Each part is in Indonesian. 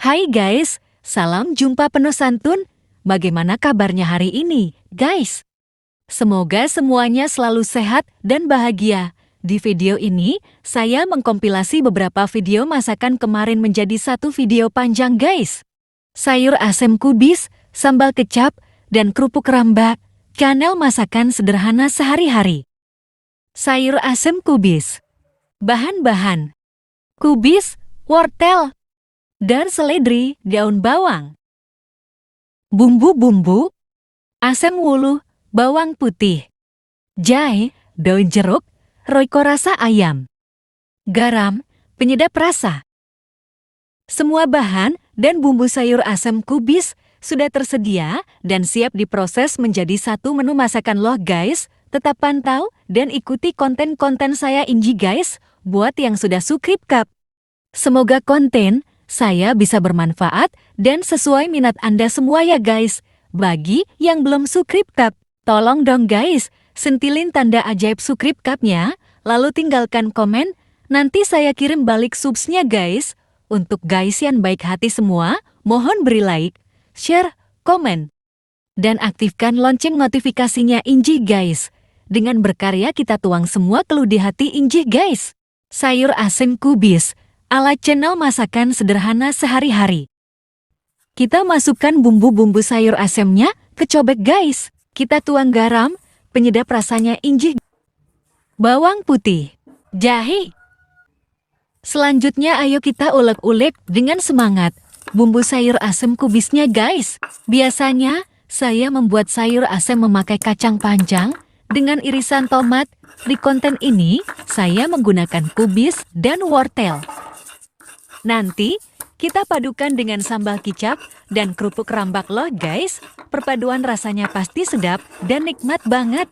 Hai guys, salam jumpa penuh santun. Bagaimana kabarnya hari ini, guys? Semoga semuanya selalu sehat dan bahagia. Di video ini, saya mengkompilasi beberapa video masakan kemarin menjadi satu video panjang, guys. Sayur asem kubis, sambal kecap, dan kerupuk rambak. Channel masakan sederhana sehari-hari. Sayur asem kubis. Bahan-bahan: kubis, wortel, dan seledri, daun bawang. Bumbu-bumbu: asam wuluh, bawang putih, jahe, daun jeruk, royco rasa ayam, garam, penyedap rasa. Semua bahan dan bumbu sayur asam kubis sudah tersedia dan siap diproses menjadi satu menu masakan loh guys. Tetap pantau dan ikuti konten-konten saya Inji guys, buat yang sudah subscribe. Semoga konten saya bisa bermanfaat dan sesuai minat Anda semua ya guys. Bagi yang belum subscribe, tolong dong guys, sentilin tanda ajaib subscribe-nya, lalu tinggalkan komen, nanti saya kirim balik subsnya guys. Untuk guys yang baik hati semua, mohon beri like, share, komen, dan aktifkan lonceng notifikasinya Inji guys. Dengan berkarya kita tuang semua keluh di hati Inji guys. Sayur asem kubis ala channel masakan sederhana sehari-hari. Kita masukkan bumbu-bumbu sayur asemnya ke cobek guys. Kita tuang garam, penyedap rasanya Inji, bawang putih, jahe. Selanjutnya ayo kita ulek-ulek dengan semangat bumbu sayur asem kubisnya guys. Biasanya saya membuat sayur asem memakai kacang panjang dengan irisan tomat. Di konten ini saya menggunakan kubis dan wortel. Nanti kita padukan dengan sambal kicap dan kerupuk rambak loh guys. Perpaduan rasanya pasti sedap dan nikmat banget.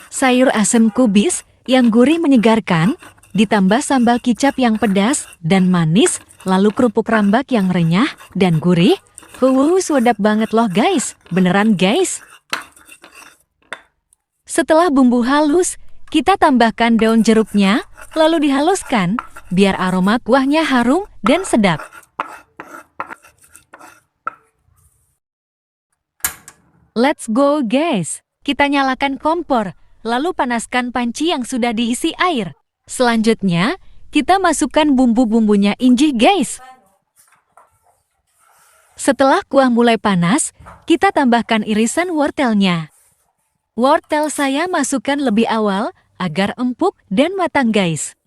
Sayur asem kubis yang gurih menyegarkan, ditambah sambal kicap yang pedas dan manis, lalu kerupuk rambak yang renyah dan gurih. Sedap banget loh guys, beneran guys. Setelah bumbu halus, kita tambahkan daun jeruknya, lalu dihaluskan biar aroma kuahnya harum dan sedap. Let's go guys, kita nyalakan kompor, lalu panaskan panci yang sudah diisi air. Selanjutnya, kita masukkan bumbu-bumbunya Inji guys. Setelah kuah mulai panas, kita tambahkan irisan wortelnya. Wortel saya masukkan lebih awal agar empuk dan matang guys.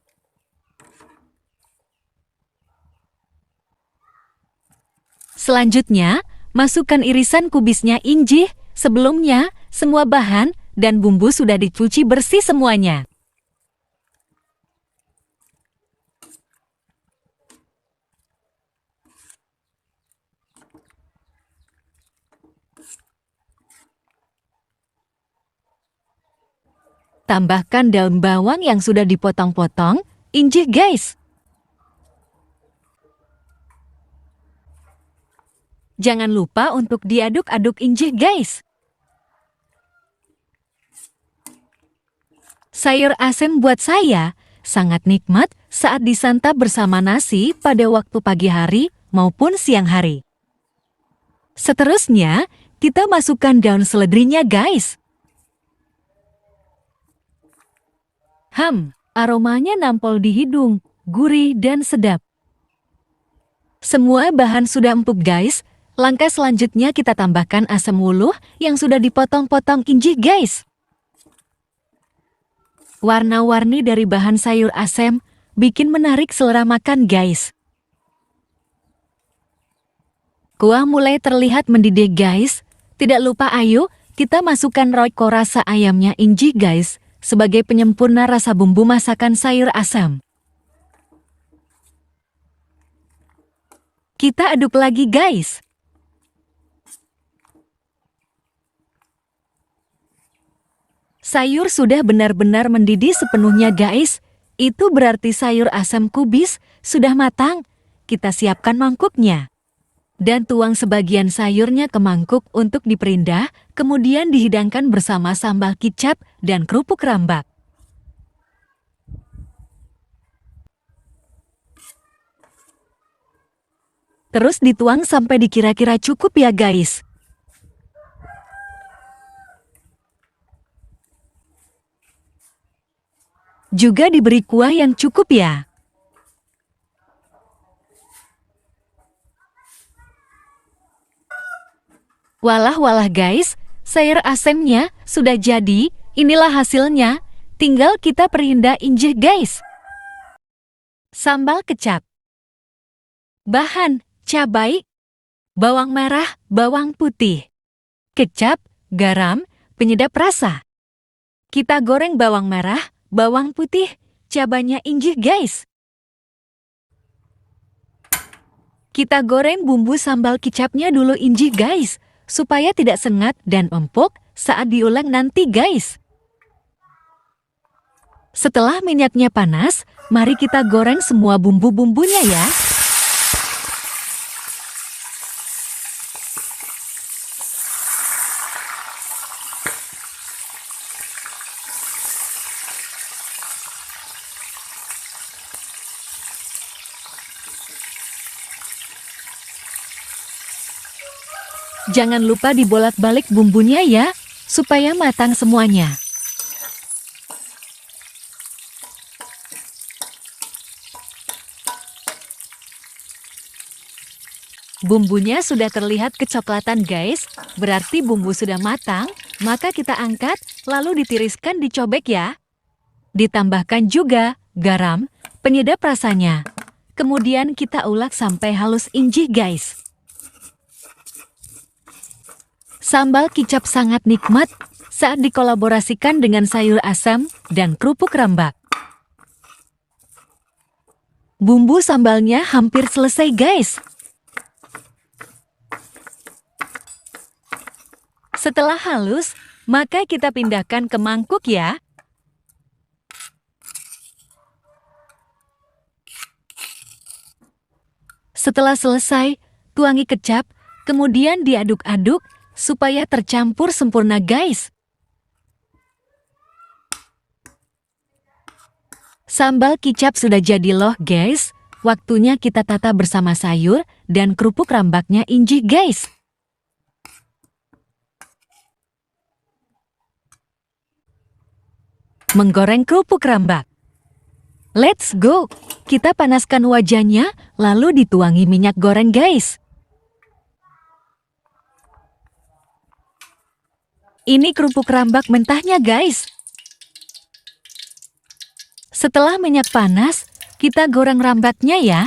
Selanjutnya, masukkan irisan kubisnya Inji. Sebelumnya, semua bahan dan bumbu sudah dicuci bersih semuanya. Tambahkan daun bawang yang sudah dipotong-potong, Inji guys. Jangan lupa untuk diaduk-aduk Inji guys. Sayur asem buat saya sangat nikmat saat disantap bersama nasi pada waktu pagi hari maupun siang hari. Seterusnya, kita masukkan daun seledrinya guys. Aromanya nampol di hidung, gurih dan sedap. Semua bahan sudah empuk guys. Langkah selanjutnya kita tambahkan asam wuluh yang sudah dipotong-potong Inji guys. Warna-warni dari bahan sayur asem bikin menarik selera makan guys. Kuah mulai terlihat mendidih guys. Tidak lupa ayo kita masukkan royco rasa ayamnya Inji guys sebagai penyempurna rasa bumbu masakan sayur asam. Kita aduk lagi guys. Sayur sudah benar-benar mendidih sepenuhnya guys. Itu berarti sayur asam kubis sudah matang. Kita siapkan mangkuknya. Dan tuang sebagian sayurnya ke mangkuk untuk diperindah, kemudian dihidangkan bersama sambal kicap dan kerupuk rambak. Terus dituang sampai dikira-kira cukup ya guys. Juga diberi kuah yang cukup ya. Walah guys, sayur asemnya sudah jadi, inilah hasilnya. Tinggal kita perindah injih guys. Sambal kecap. Bahan, cabai, bawang merah, bawang putih, kecap, garam, penyedap rasa. Kita goreng bawang merah, bawang putih, cabainya injih guys. Kita goreng bumbu sambal kecapnya dulu injih guys, supaya tidak sengat dan empuk saat diulek nanti guys. Setelah minyaknya panas, mari kita goreng semua bumbu-bumbunya ya. Jangan lupa dibolak-balik bumbunya ya, supaya matang semuanya. Bumbunya sudah terlihat kecoklatan guys, berarti bumbu sudah matang, maka kita angkat lalu ditiriskan dicobek ya. Ditambahkan juga garam, penyedap rasanya. Kemudian kita ulek sampai halus injih guys. Sambal kicap sangat nikmat saat dikolaborasikan dengan sayur asam dan kerupuk rambak. Bumbu sambalnya hampir selesai guys. Setelah halus, maka kita pindahkan ke mangkuk ya. Setelah selesai, tuangi kecap, kemudian diaduk-aduk supaya tercampur sempurna guys. Sambal kicap sudah jadi loh guys. Waktunya kita tata bersama sayur dan kerupuk rambaknya injih guys. Menggoreng kerupuk rambak. Let's go! Kita panaskan wajannya, lalu dituangi minyak goreng guys. Ini kerupuk rambak mentahnya guys. Setelah minyak panas, kita goreng rambaknya ya.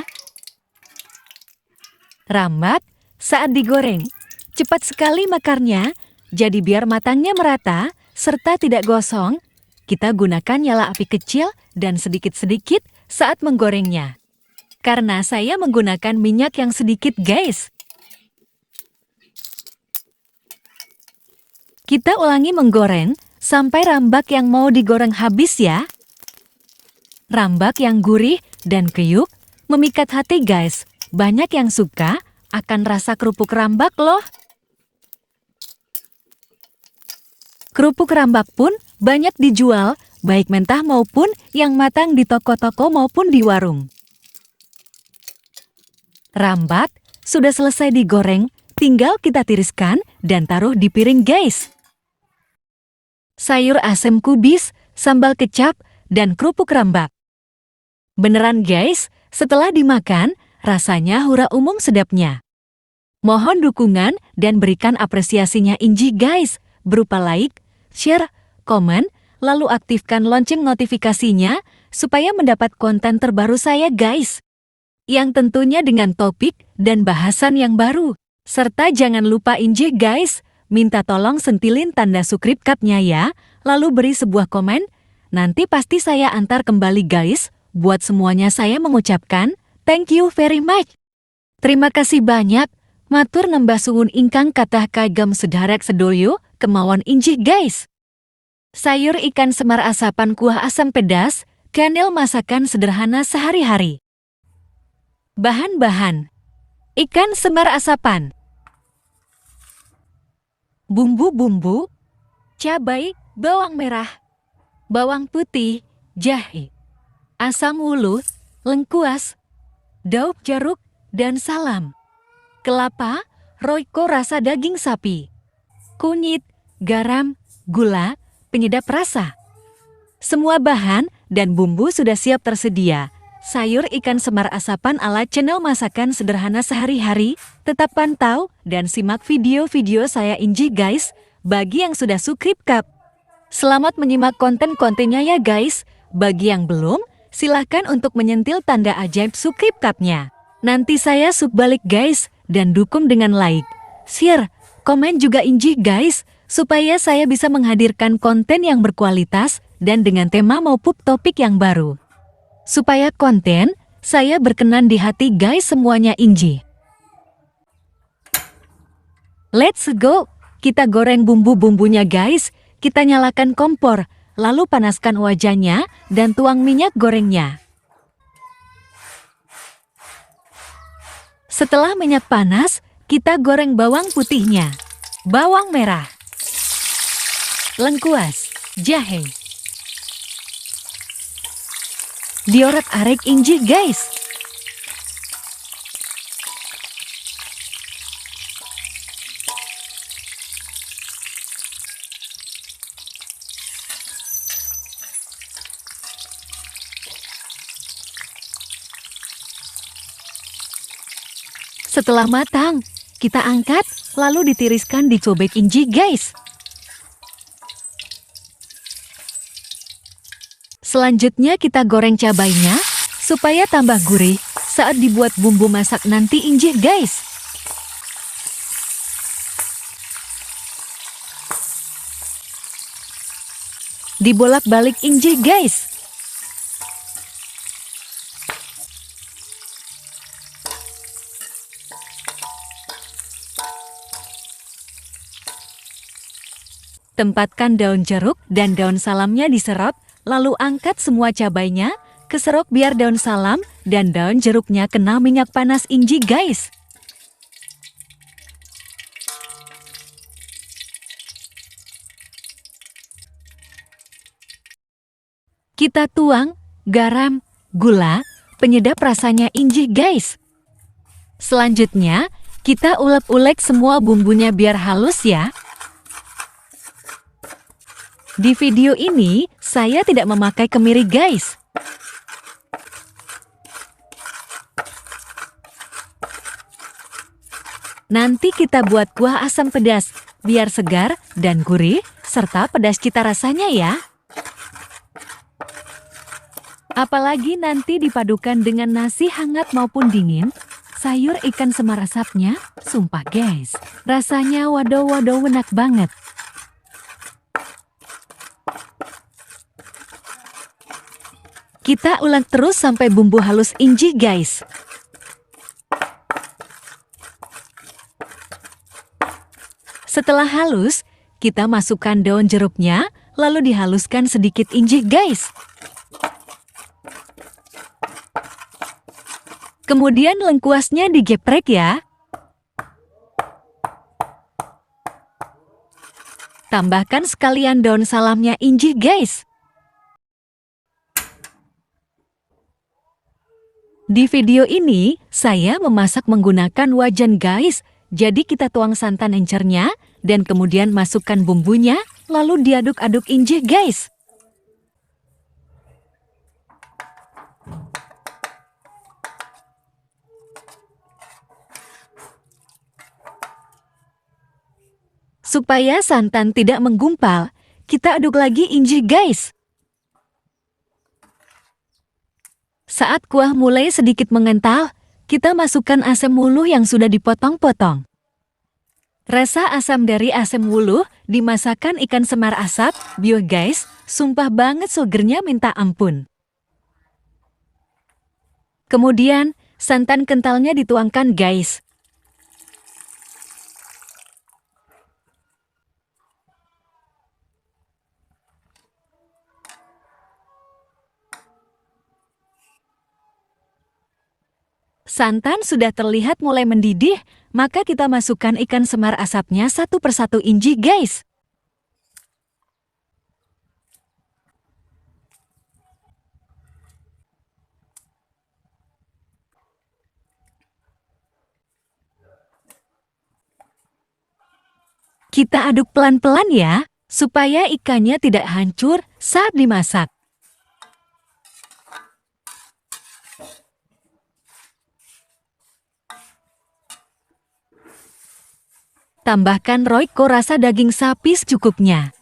Rambak saat digoreng, cepat sekali makarnya, jadi biar matangnya merata, serta tidak gosong, kita gunakan nyala api kecil dan sedikit-sedikit saat menggorengnya. Karena saya menggunakan minyak yang sedikit guys. Kita ulangi menggoreng sampai rambak yang mau digoreng habis ya. Rambak yang gurih dan kriuk memikat hati guys. Banyak yang suka akan rasa kerupuk rambak loh. Kerupuk rambak pun banyak dijual, baik mentah maupun yang matang di toko-toko maupun di warung. Rambak sudah selesai digoreng, tinggal kita tiriskan dan taruh di piring guys. Sayur asem kubis, sambal kecap, dan kerupuk rambak. Beneran guys, setelah dimakan, rasanya hura umum sedapnya. Mohon dukungan dan berikan apresiasinya injih guys, berupa like, share, komen, lalu aktifkan lonceng notifikasinya supaya mendapat konten terbaru saya guys. Yang tentunya dengan topik dan bahasan yang baru. Serta jangan lupa injih guys, minta tolong sentilin tanda subscribe-nya ya, lalu beri sebuah komen. Nanti pasti saya antar kembali guys. Buat semuanya saya mengucapkan thank you very much. Terima kasih banyak. Matur nembah suwun ingkang kathah kagem sedherek sedoyo kemawon injih guys. Sayur ikan semar asapan kuah asam pedas, kanel masakan sederhana sehari-hari. Bahan-bahan: ikan semar asapan, bumbu-bumbu, cabai, bawang merah, bawang putih, jahe, asam wuluh, lengkuas, daun jeruk, dan salam. kelapa, roiko rasa daging sapi, kunyit, garam, gula, penyedap rasa. Semua bahan dan bumbu sudah siap tersedia. Sayur ikan semar asapan ala channel masakan sederhana sehari-hari. Tetap pantau dan simak video-video saya Inji guys. Bagi yang sudah subscribe, selamat menyimak konten-kontennya ya guys. Bagi yang belum, silahkan untuk menyentil tanda ajaib subscribe-nya. Nanti saya sub balik guys, dan dukung dengan like, share, komen juga Inji guys, supaya saya bisa menghadirkan konten yang berkualitas dan dengan tema maupun topik yang baru. Supaya konten saya berkenan di hati guys semuanya Inji. Let's go! Kita goreng bumbu-bumbunya guys. Kita nyalakan kompor, lalu panaskan wajannya dan tuang minyak gorengnya. Setelah minyak panas, kita goreng bawang putihnya, bawang merah, lengkuas, jahe. Diorak-arik Inji guys. Setelah matang, kita angkat, lalu ditiriskan di cobek Inji guys. Selanjutnya kita goreng cabainya, supaya tambah gurih saat dibuat bumbu masak nanti Inji guys. Dibolak-balik Inji guys. Tempatkan daun jeruk dan daun salamnya diserot, lalu angkat semua cabainya, keserok biar daun salam dan daun jeruknya kena minyak panas Inji guys. Kita tuang garam, gula, penyedap rasanya Inji guys. Selanjutnya, kita ulek-ulek semua bumbunya biar halus ya. Di video ini, saya tidak memakai kemiri guys. Nanti kita buat kuah asam pedas, biar segar dan gurih, serta pedas cita rasanya ya. Apalagi nanti dipadukan dengan nasi hangat maupun dingin, sayur ikan semar asapnya, sumpah guys, rasanya waduh enak banget. Kita ulek terus sampai bumbu halus Inji guys. Setelah halus, kita masukkan daun jeruknya, lalu dihaluskan sedikit Inji guys. Kemudian lengkuasnya digeprek ya. Tambahkan sekalian daun salamnya Inji guys. Di video ini, saya memasak menggunakan wajan guys. Jadi kita tuang santan encernya, dan kemudian masukkan bumbunya, lalu diaduk-aduk Inji guys. Supaya santan tidak menggumpal, kita aduk lagi Inji guys. Saat kuah mulai sedikit mengental, kita masukkan asam wuluh yang sudah dipotong-potong. Rasa asam dari asam wuluh dimasakkan ikan semar asap, bio guys, sumpah banget segernya minta ampun. Kemudian, santan kentalnya dituangkan guys. Santan sudah terlihat mulai mendidih, maka kita masukkan ikan semar asapnya satu persatu Inji guys. Kita aduk pelan-pelan ya, supaya ikannya tidak hancur saat dimasak. Tambahkan Royco rasa daging sapi secukupnya.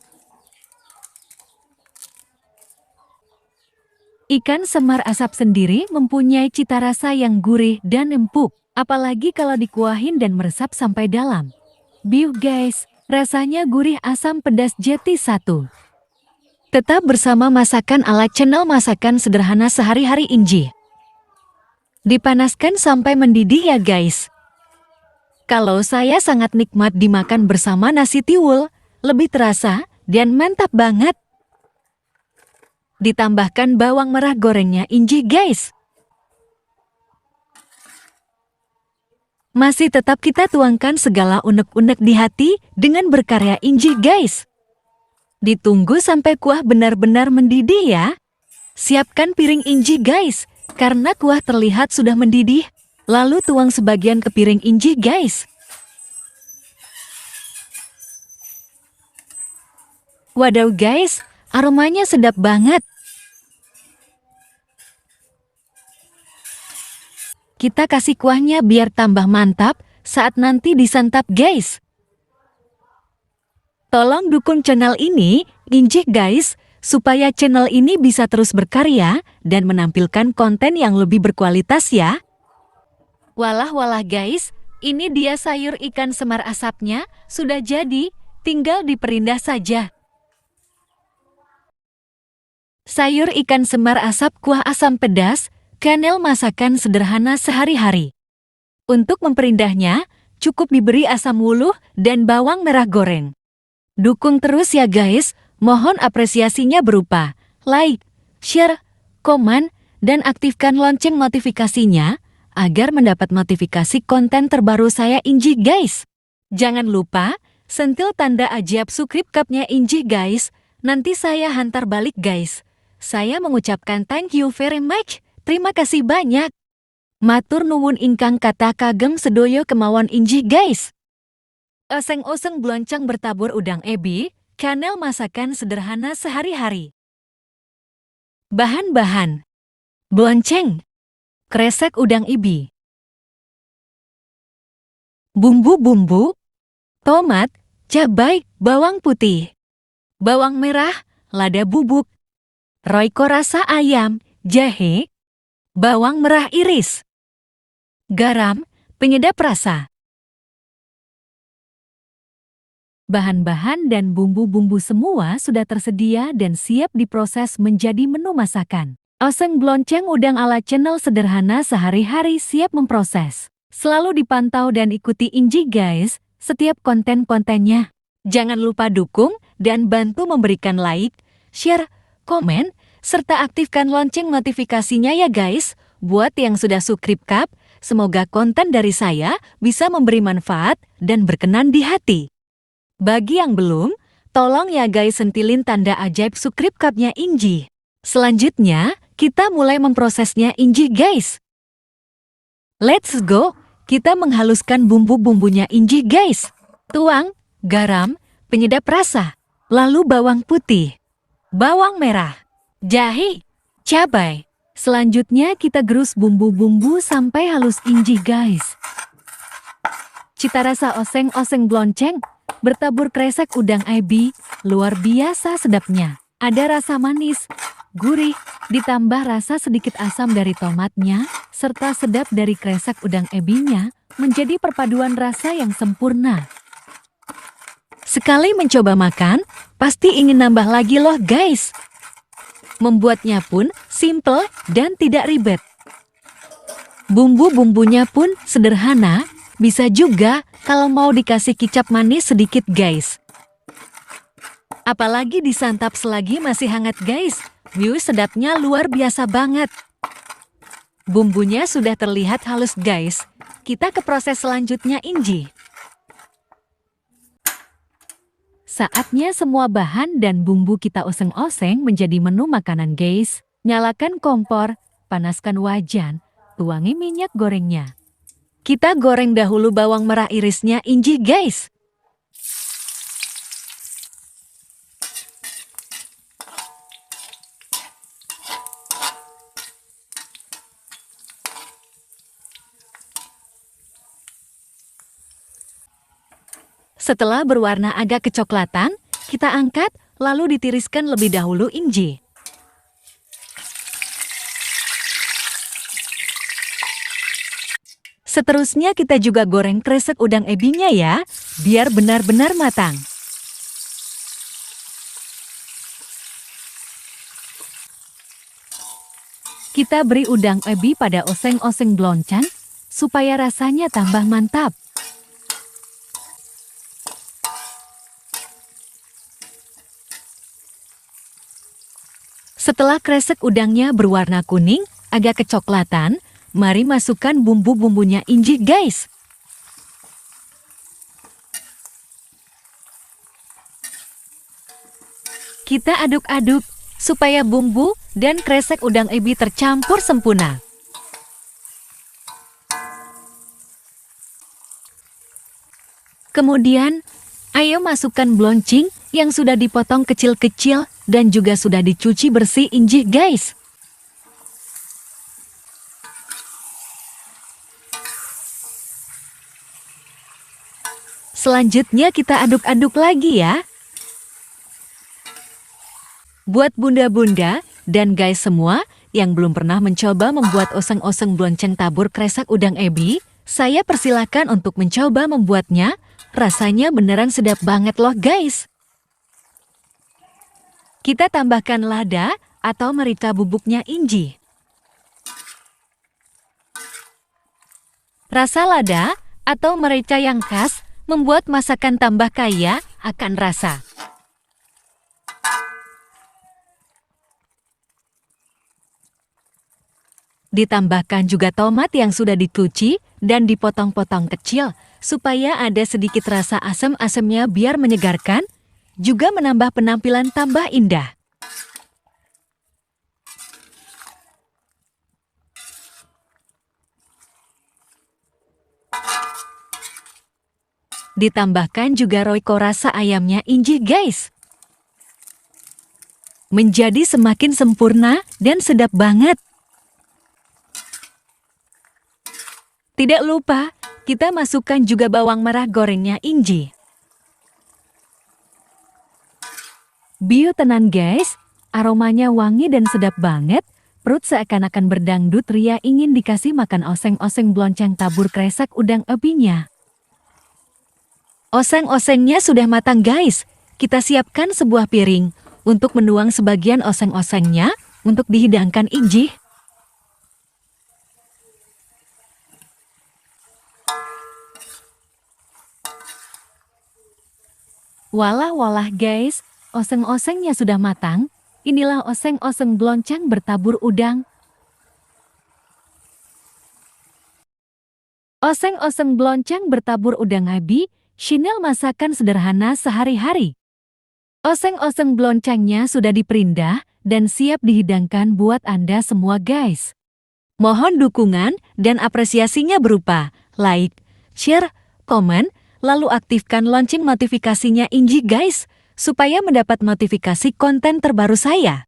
Ikan semar asap sendiri mempunyai cita rasa yang gurih dan empuk, apalagi kalau dikuahin dan meresap sampai dalam. Biuh guys, rasanya gurih asam pedas jeti 1. Tetap bersama masakan ala channel masakan sederhana sehari-hari Inji. Dipanaskan sampai mendidih ya guys. Kalau saya sangat nikmat dimakan bersama nasi tiwul, lebih terasa dan mantap banget. Ditambahkan bawang merah gorengnya Inji guys. Masih tetap kita tuangkan segala unek-unek di hati dengan berkarya Inji guys. Ditunggu sampai kuah benar-benar mendidih ya. Siapkan piring Inji guys, karena kuah terlihat sudah mendidih. Lalu tuang sebagian ke piring Inji guys. Wadaw guys, aromanya sedap banget. Kita kasih kuahnya biar tambah mantap saat nanti disantap guys. Tolong dukung channel ini, Inji guys, supaya channel ini bisa terus berkarya dan menampilkan konten yang lebih berkualitas ya. Walah guys, ini dia sayur ikan semar asapnya, sudah jadi, tinggal diperindah saja. Sayur ikan semar asap kuah asam pedas, channel masakan sederhana sehari-hari. Untuk memperindahnya, cukup diberi asam wuluh dan bawang merah goreng. Dukung terus ya guys, mohon apresiasinya berupa like, share, komen, dan aktifkan lonceng notifikasinya agar mendapat notifikasi konten terbaru saya Inji guys. Jangan lupa, sentil tanda ajaib subscribe nya Inji guys, nanti saya hantar balik guys. Saya mengucapkan thank you very much, terima kasih banyak. Matur nuwun ingkang kata kagem sedoyo kemauan Inji guys. Oseng-oseng bloncang bertabur udang ebi, channel masakan sederhana sehari-hari. Bahan-bahan: blonceng, kresek udang ebi, bumbu-bumbu, tomat, cabai, bawang putih, bawang merah, lada bubuk, Royco rasa ayam, jahe, bawang merah iris, garam, penyedap rasa. Bahan-bahan dan bumbu-bumbu semua sudah tersedia dan siap diproses menjadi menu masakan. Oseng blonceng udang ala channel sederhana sehari-hari siap memproses. Selalu dipantau dan ikuti Inji guys, setiap konten-kontennya. Jangan lupa dukung dan bantu memberikan like, share, komen, serta aktifkan lonceng notifikasinya ya guys. Buat yang sudah subscribe, semoga konten dari saya bisa memberi manfaat dan berkenan di hati. Bagi yang belum, tolong ya guys sentilin tanda ajaib subscribe nya Inji. Selanjutnya, kita mulai memprosesnya Inji guys. Let's go, kita menghaluskan bumbu-bumbunya Inji guys. Tuang, garam, penyedap rasa, lalu bawang putih, bawang merah, jahe, cabai. Selanjutnya kita gerus bumbu-bumbu sampai halus Inji guys. Cita rasa oseng-oseng blonceng bertabur kresek udang ebi, luar biasa sedapnya. Ada rasa manis, gurih, ditambah rasa sedikit asam dari tomatnya, serta sedap dari kresek udang ebinya, menjadi perpaduan rasa yang sempurna. Sekali mencoba makan, pasti ingin nambah lagi loh guys. Membuatnya pun simple dan tidak ribet. Bumbu-bumbunya pun sederhana, bisa juga kalau mau dikasih kicap manis sedikit guys. Apalagi disantap selagi masih hangat guys, sedapnya luar biasa banget. Bumbunya sudah terlihat halus guys, kita ke proses selanjutnya Inji. Saatnya semua bahan dan bumbu kita oseng-oseng menjadi menu makanan guys. Nyalakan kompor, panaskan wajan, tuangi minyak gorengnya. Kita goreng dahulu bawang merah irisnya Inji guys. Setelah berwarna agak kecoklatan, kita angkat lalu ditiriskan lebih dahulu inji. Seterusnya kita juga goreng kresek udang ebinya ya, biar benar-benar matang. Kita beri udang ebi pada oseng-oseng bloncang, supaya rasanya tambah mantap. Setelah kresek udangnya berwarna kuning, agak kecoklatan, mari masukkan bumbu-bumbunya inji guys. Kita aduk-aduk supaya bumbu dan kresek udang ebi tercampur sempurna. Kemudian, ayo masukkan bloncing yang sudah dipotong kecil-kecil dan juga sudah dicuci bersih inji guys. Selanjutnya kita aduk-aduk lagi ya. Buat bunda-bunda dan guys semua yang belum pernah mencoba membuat oseng-oseng blonceng tabur kresek udang ebi, saya persilakan untuk mencoba membuatnya. Rasanya beneran sedap banget loh guys. Kita tambahkan lada atau merica bubuknya inji. Rasa lada atau merica yang khas membuat masakan tambah kaya akan rasa. Ditambahkan juga tomat yang sudah dicuci dan dipotong-potong kecil, supaya ada sedikit rasa asam-asamnya biar menyegarkan, juga menambah penampilan tambah indah. Ditambahkan juga royco rasa ayamnya inji guys. Menjadi semakin sempurna dan sedap banget. Tidak lupa, kita masukkan juga bawang merah gorengnya inji. Bio tenan guys, aromanya wangi dan sedap banget. Perut seakan-akan berdangdut ria ingin dikasih makan oseng-oseng blonceng tabur kresek udang ebinya. Oseng-osengnya sudah matang guys. Kita siapkan sebuah piring untuk menuang sebagian oseng-osengnya untuk dihidangkan inji. Walah guys, oseng-osengnya sudah matang. Inilah oseng-oseng blonceng bertabur udang. Oseng-oseng blonceng bertabur udang ebi, Chinel masakan sederhana sehari-hari. Oseng-oseng bloncengnya sudah diperindah dan siap dihidangkan buat Anda semua guys. Mohon dukungan dan apresiasinya berupa like, share, komen, lalu aktifkan lonceng notifikasinya inji guys, supaya mendapat notifikasi konten terbaru saya.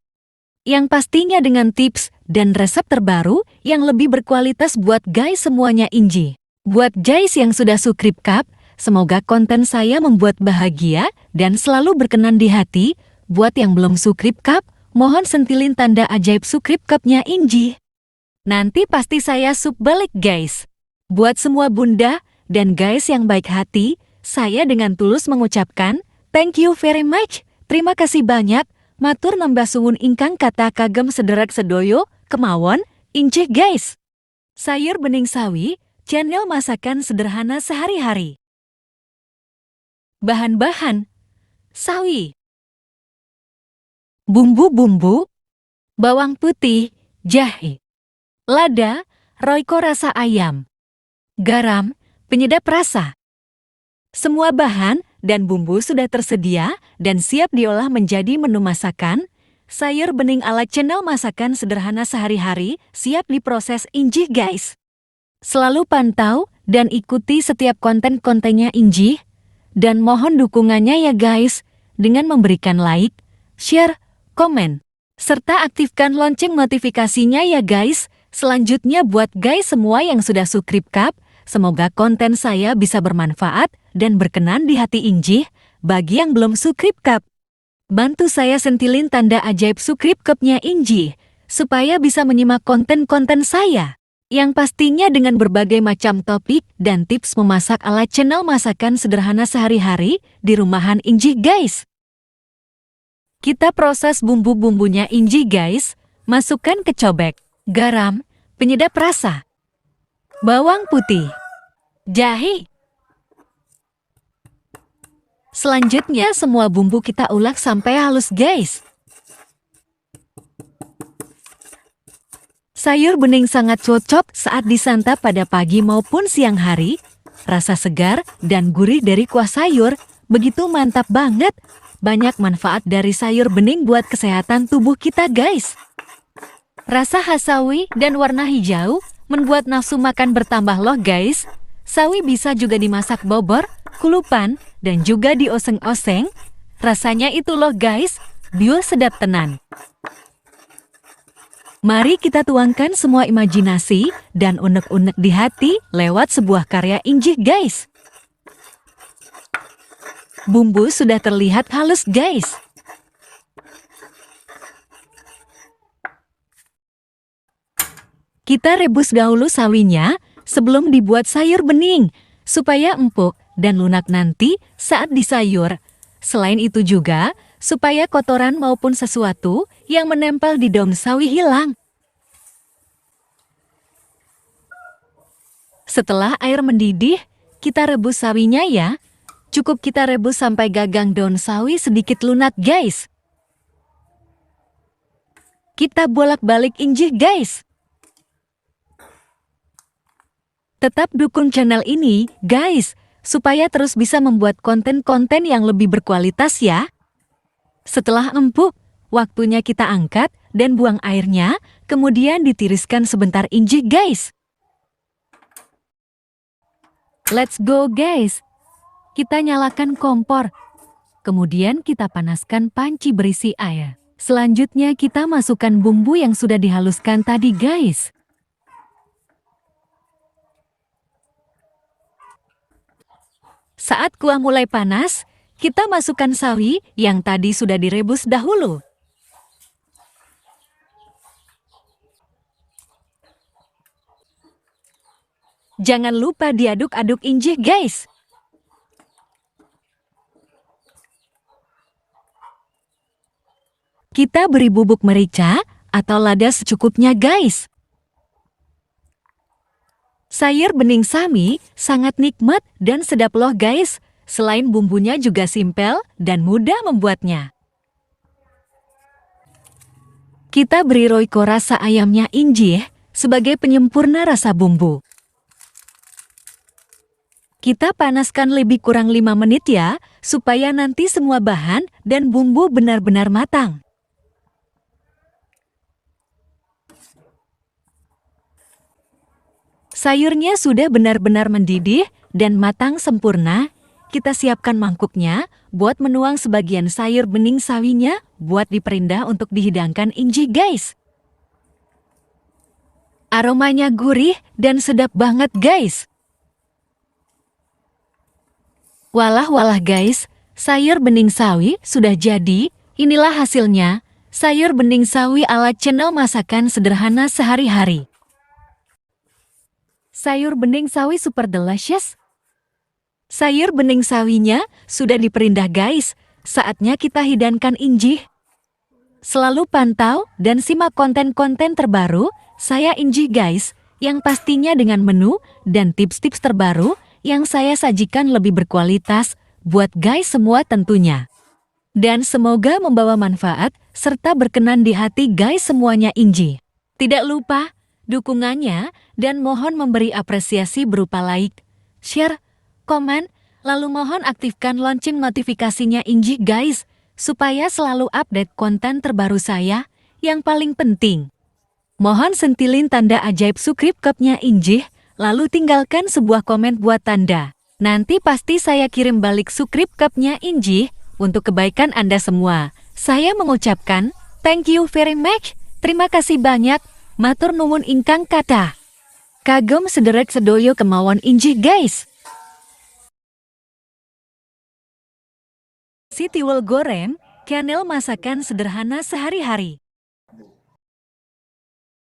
Yang pastinya dengan tips dan resep terbaru yang lebih berkualitas buat guys semuanya inji. Buat guys yang sudah subscribe, semoga konten saya membuat bahagia dan selalu berkenan di hati. Buat yang belum subscribe, mohon sentilin tanda ajaib subscribe-nya inji. Nanti pasti saya sub balik guys. Buat semua bunda dan guys yang baik hati, saya dengan tulus mengucapkan thank you very much. Terima kasih banyak. Matur nambah suwun ingkang kata kagem sederek sedoyo, kemawon, inci guys. Sayur bening sawi, channel masakan sederhana sehari-hari. Bahan-bahan: sawi, bumbu-bumbu, bawang putih, jahe, lada, royco rasa ayam, garam, penyedap rasa. Semua bahan dan bumbu sudah tersedia dan siap diolah menjadi menu masakan. Sayur bening ala channel masakan sederhana sehari-hari siap diproses inji guys. Selalu pantau dan ikuti setiap konten-kontennya inji. Dan mohon dukungannya ya guys, dengan memberikan like, share, komen, serta aktifkan lonceng notifikasinya ya guys. Selanjutnya buat guys semua yang sudah subscribe, Semoga konten saya bisa bermanfaat dan berkenan di hati Injih. Bagi yang belum subscribe, bantu saya sentilin tanda ajaib subscribe-nya Injih, supaya bisa menyimak konten-konten saya, yang pastinya dengan berbagai macam topik dan tips memasak ala channel masakan sederhana sehari-hari di rumahan Injih guys. Kita proses bumbu-bumbunya Injih guys, masukkan ke cobek, garam, penyedap rasa, bawang putih, jahe. Selanjutnya semua bumbu kita ulek sampai halus guys. Sayur bening sangat cocok saat disantap pada pagi maupun siang hari. Rasa segar dan gurih dari kuah sayur begitu mantap banget. Banyak manfaat dari sayur bening buat kesehatan tubuh kita guys. Rasa khas sawi dan warna hijau membuat nafsu makan bertambah loh guys. Sawi bisa juga dimasak bobor, kulupan, dan juga dioseng-oseng. Rasanya itu loh guys, biu sedap tenan. Mari kita tuangkan semua imajinasi dan unek-unek di hati lewat sebuah karya Injih guys. Bumbu sudah terlihat halus guys. Kita rebus dahulu sawinya sebelum dibuat sayur bening, supaya empuk dan lunak nanti saat disayur. Selain itu juga, supaya kotoran maupun sesuatu yang menempel di daun sawi hilang. Setelah air mendidih, kita rebus sawinya ya. Cukup kita rebus sampai gagang daun sawi sedikit lunak guys. Kita bolak-balik Injih guys. Tetap dukung channel ini guys, supaya terus bisa membuat konten-konten yang lebih berkualitas ya. Setelah empuk, waktunya kita angkat dan buang airnya, kemudian ditiriskan sebentar Injih guys. Let's go guys. Kita nyalakan kompor. Kemudian kita panaskan panci berisi air. Selanjutnya kita masukkan bumbu yang sudah dihaluskan tadi guys. Saat kuah mulai panas, kita masukkan sawi yang tadi sudah direbus dahulu. Jangan lupa diaduk-aduk Injih guys. Kita beri bubuk merica atau lada secukupnya guys. Sayur bening sami sangat nikmat dan sedap loh guys. Selain bumbunya juga simpel dan mudah membuatnya. Kita beri royco rasa ayamnya Injih sebagai penyempurna rasa bumbu. Kita panaskan lebih kurang 5 menit ya, supaya nanti semua bahan dan bumbu benar-benar matang. Sayurnya sudah benar-benar mendidih dan matang sempurna. Kita siapkan mangkuknya buat menuang sebagian sayur bening sawinya buat diperindah untuk dihidangkan Injih guys. Aromanya gurih dan sedap banget guys. Walah guys, sayur bening sawi sudah jadi. Inilah hasilnya, sayur bening sawi ala channel masakan sederhana sehari-hari. Sayur bening sawi super delicious. Sayur bening sawinya sudah diperindah guys, saatnya kita hidangkan Injih. Selalu pantau dan simak konten-konten terbaru saya Injih guys, yang pastinya dengan menu dan tips-tips terbaru yang saya sajikan lebih berkualitas buat guys semua tentunya. Dan semoga membawa manfaat serta berkenan di hati guys semuanya Injih. Tidak lupa dukungannya dan mohon memberi apresiasi berupa like, share, komen, lalu mohon aktifkan lonceng notifikasinya Injih guys, supaya selalu update konten terbaru saya. Yang paling penting, mohon sentilin tanda ajaib subscribe-nya Injih, lalu tinggalkan sebuah komen buat tanda. Nanti pasti saya kirim balik subscribe-nya Injih untuk kebaikan Anda semua. Saya mengucapkan thank you very much, terima kasih banyak, matur nuwun ingkang kathah. Kagum sederet sedoyo kemauan injih guys. Nasi tiwul goreng, channel masakan sederhana sehari-hari.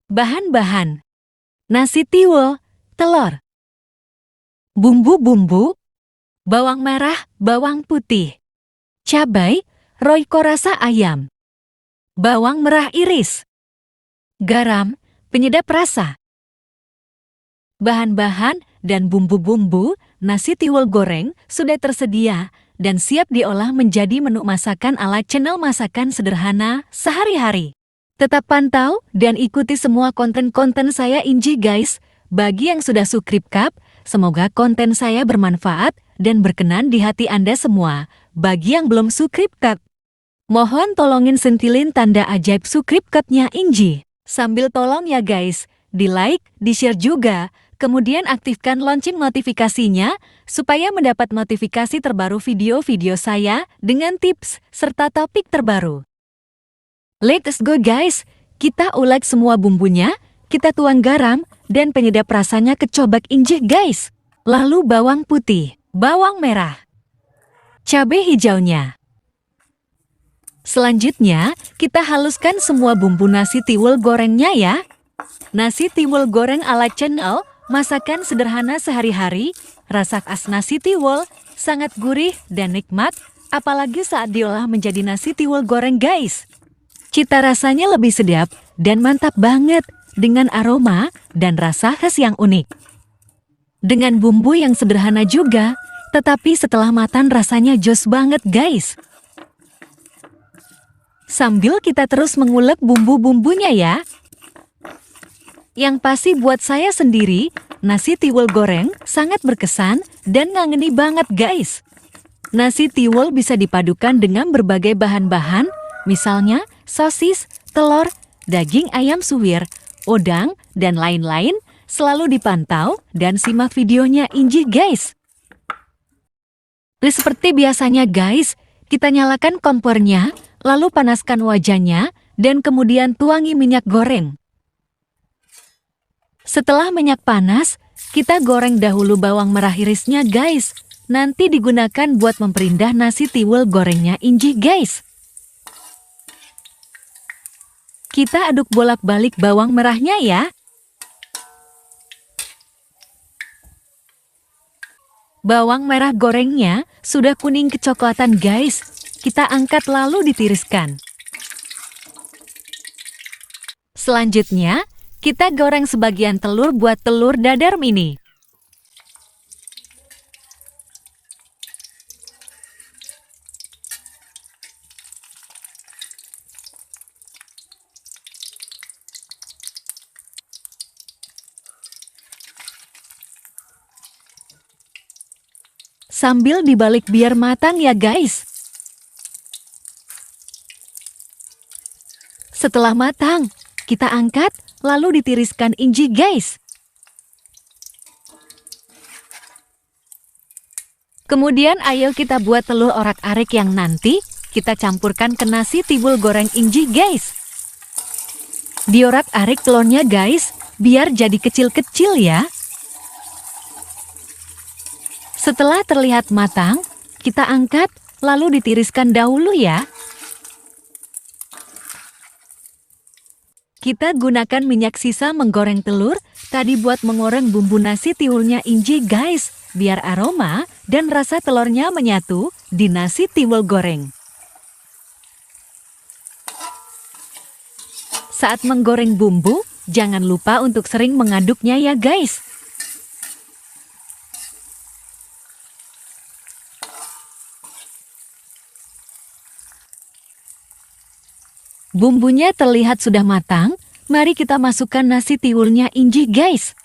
Bahan-bahan: nasi tiwul, telur, bumbu-bumbu, bawang merah, bawang putih, cabai, Royco rasa ayam, bawang merah iris, garam, penyedap rasa. Bahan-bahan dan bumbu-bumbu nasi tiwul goreng sudah tersedia dan siap diolah menjadi menu masakan ala channel masakan sederhana sehari-hari. Tetap pantau dan ikuti semua konten-konten saya injih guys. Bagi yang sudah subscribe, semoga konten saya bermanfaat dan berkenan di hati Anda semua. Bagi yang belum subscribe, mohon tolongin sentilin tanda ajaib subscribe-nya injih. Sambil tolong ya guys, di like, di share juga. Kemudian aktifkan lonceng notifikasinya supaya mendapat notifikasi terbaru video-video saya dengan tips serta topik terbaru. Let's go guys, kita ulek semua bumbunya, kita tuang garam dan penyedap rasanya ke cobek injih guys. Lalu bawang putih, bawang merah, cabai hijaunya. Selanjutnya, kita haluskan semua bumbu nasi tiwul gorengnya ya. Nasi tiwul goreng ala channel masakan sederhana sehari-hari, rasa khas nasi tiwul sangat gurih dan nikmat, apalagi saat diolah menjadi nasi tiwul goreng guys. Cita rasanya lebih sedap dan mantap banget dengan aroma dan rasa khas yang unik. Dengan bumbu yang sederhana juga, tetapi setelah matang rasanya jos banget guys. Sambil kita terus mengulek bumbu-bumbunya ya. Yang pasti buat saya sendiri, nasi tiwul goreng sangat berkesan dan ngangeni banget guys. Nasi tiwul bisa dipadukan dengan berbagai bahan-bahan, misalnya sosis, telur, daging ayam suwir, udang, dan lain-lain. Selalu dipantau dan simak videonya injih guys. Seperti biasanya guys, kita nyalakan kompornya, lalu panaskan wajannya, dan kemudian tuangi minyak goreng. Setelah minyak panas, kita goreng dahulu bawang merah irisnya guys. Nanti digunakan buat memperindah nasi tiwul gorengnya injih guys. Kita aduk bolak-balik bawang merahnya ya. Bawang merah gorengnya sudah kuning kecoklatan guys. Kita angkat lalu ditiriskan. Selanjutnya, kita goreng sebagian telur buat telur dadar mini. Sambil dibalik biar matang ya guys. Setelah matang, kita angkat lalu ditiriskan injih guys. Kemudian ayo kita buat telur orak-arik yang nanti kita campurkan ke nasi tiwul goreng injih guys. Diorak-arik telurnya guys, biar jadi kecil-kecil ya. Setelah terlihat matang, kita angkat lalu ditiriskan dahulu ya. Kita gunakan minyak sisa menggoreng telur, tadi buat mengoreng bumbu nasi tiwulnya injih guys, biar aroma dan rasa telurnya menyatu di nasi tiwul goreng. Saat menggoreng bumbu, jangan lupa untuk sering mengaduknya ya guys. Bumbunya terlihat sudah matang, mari kita masukkan nasi tiwulnya injih guys.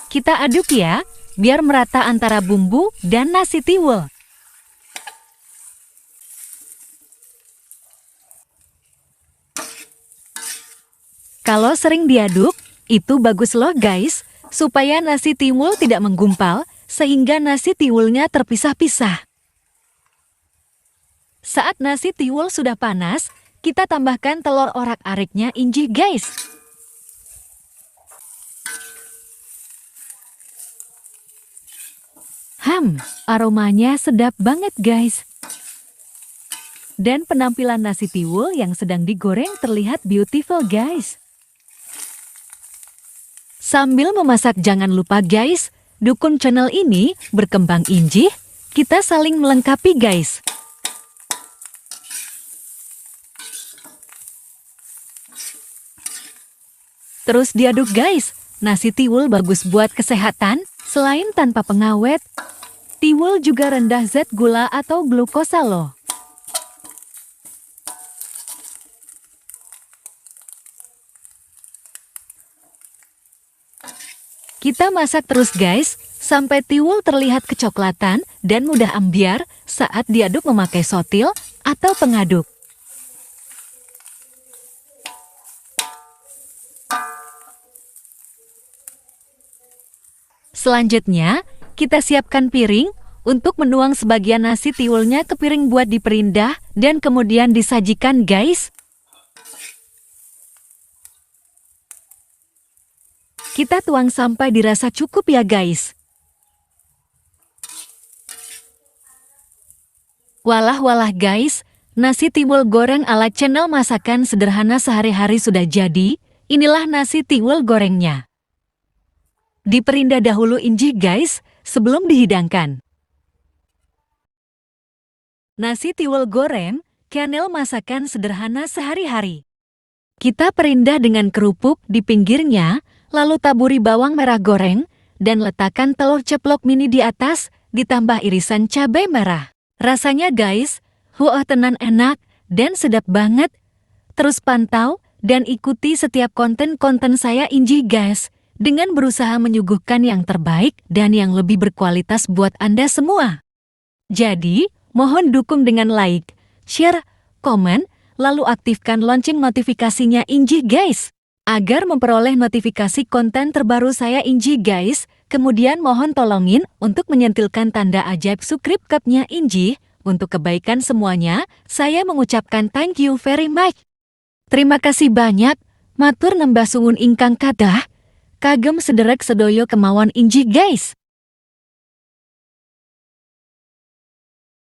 Kita aduk ya, biar merata antara bumbu dan nasi tiwul. Kalau sering diaduk, itu bagus loh guys, supaya nasi tiwul tidak menggumpal, sehingga nasi tiwulnya terpisah-pisah. Saat nasi tiwul sudah panas, kita tambahkan telur orak-ariknya injih guys. Aromanya sedap banget guys. Dan penampilan nasi tiwul yang sedang digoreng terlihat beautiful guys. Sambil memasak jangan lupa guys, dukung channel ini berkembang injih, kita saling melengkapi guys. Terus diaduk guys, nasi tiwul bagus buat kesehatan, selain tanpa pengawet, tiwul juga rendah zat gula atau glukosa loh. Kita masak terus guys, sampai tiwul terlihat kecoklatan dan mudah ambyar saat diaduk memakai sotil atau pengaduk. Selanjutnya, kita siapkan piring untuk menuang sebagian nasi tiwulnya ke piring buat diperindah dan kemudian disajikan guys. Kita tuang sampai dirasa cukup ya guys. Walah guys, nasi tiwul goreng ala channel masakan sederhana sehari-hari sudah jadi. Inilah nasi tiwul gorengnya. Diperindah dahulu injih guys, sebelum dihidangkan. Nasi tiwul goreng, channel masakan sederhana sehari-hari. Kita perindah dengan kerupuk di pinggirnya, lalu taburi bawang merah goreng, dan letakkan telur ceplok mini di atas, ditambah irisan cabai merah. Rasanya guys, tenan enak, dan sedap banget. Terus pantau, dan ikuti setiap konten-konten saya injih guys, dengan berusaha menyuguhkan yang terbaik dan yang lebih berkualitas buat Anda semua. Jadi, mohon dukung dengan like, share, komen, lalu aktifkan lonceng notifikasinya injih guys. Agar memperoleh notifikasi konten terbaru saya injih guys, kemudian mohon tolongin untuk menyentilkan tanda ajaib subscribe-nya injih. Untuk kebaikan semuanya, saya mengucapkan thank you very much. Terima kasih banyak, matur nembah suwun ingkang kadah, kagem sederek sedoyo kemawon injih guys.